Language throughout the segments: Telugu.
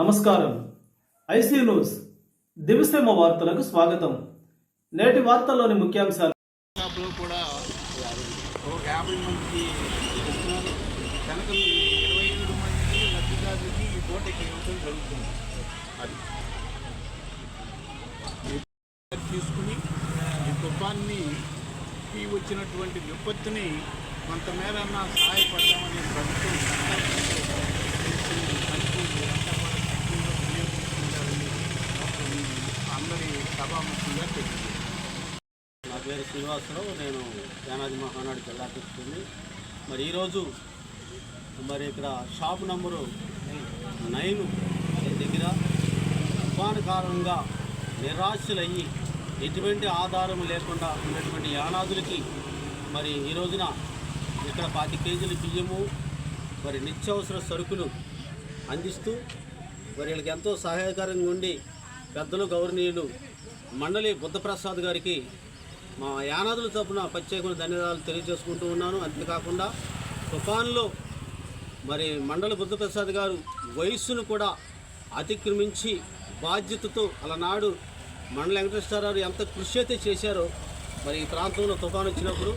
నమస్కారం. ఐసీ న్యూస్ దివిసేమ వార్తలకు స్వాగతం. నేటి వార్తల్లోని ముఖ్యాంశాలు. కూడా ఒక 50 మందికి ఇస్తున్నారు. కనుక 27 మంది లబ్ధిదారులకి ఈ కోటకి ఇవ్వడం జరుగుతుంది. అది తీసుకుని ఈ తుఫాన్ని వచ్చినటువంటి విపత్తుని కొంతమేర సహాయపడదామని ప్రభుత్వం అందరి సభాముఖంగా తెలియదు. నా పేరు శ్రీనివాసరావు. నేను యానాది మహానాడు జిల్లా అధ్యక్షుడిని. మరి ఈరోజు ఇక్కడ షాప్ నంబరు 9 దగ్గర తుఫాను కారణంగా నిరాశలయ్యి ఎటువంటి ఆధారం లేకుండా ఉన్నటువంటి యానాదులకి ఈ రోజున ఇక్కడ 10 కేజీల బియ్యము నిత్యావసర సరుకులు అందిస్తూ వీళ్ళకి ఎంతో సహాయకరంగా ఉండి పెద్దలు గౌరవనీయులు మండలి బుద్ధప్రసాద్ గారికి మా యానాదుల తరపున ప్రత్యేకమైన ధన్యవాదాలు తెలియజేసుకుంటూ ఉన్నాను. అంతేకాకుండా తుఫాన్లో మండలి బుద్ధప్రసాద్ గారు వయస్సును కూడా అతిక్రమించి బాధ్యతతో అలనాడు మండలి వెంకటేశ్వరరావు ఎంత కృషి అయితే చేశారో ఈ ప్రాంతంలో తుఫాను వచ్చినప్పుడు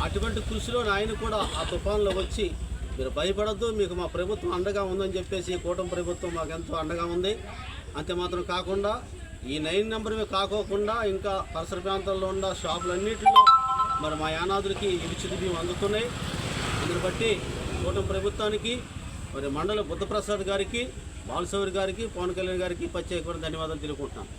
అటువంటి కృషిలో ఆయన కూడా ఆ తుఫాన్లో వచ్చి మీరు భయపడద్దు, మీకు మా ప్రభుత్వం అండగా ఉందని చెప్పేసి కూటమి ప్రభుత్వం మాకు ఎంతో అండగా ఉంది. అంతే మాత్రం కాకుండా ఈ 9 నెంబర్వే కాకోకుండా ఇంకా పరిసర ప్రాంతాల్లో ఉన్న షాపులన్నింటిలో మా యానాదులకి ఉచిత బియ్యం అందుతున్నాయి. అందుని బట్టి కూటమి ప్రభుత్వానికి మండలి బుద్ధప్రసాద్ గారికి, బాలశౌరి గారికి, పవన్ కళ్యాణ్ గారికి ప్రత్యేకమైన ధన్యవాదాలు తెలుపుకుంటున్నాను.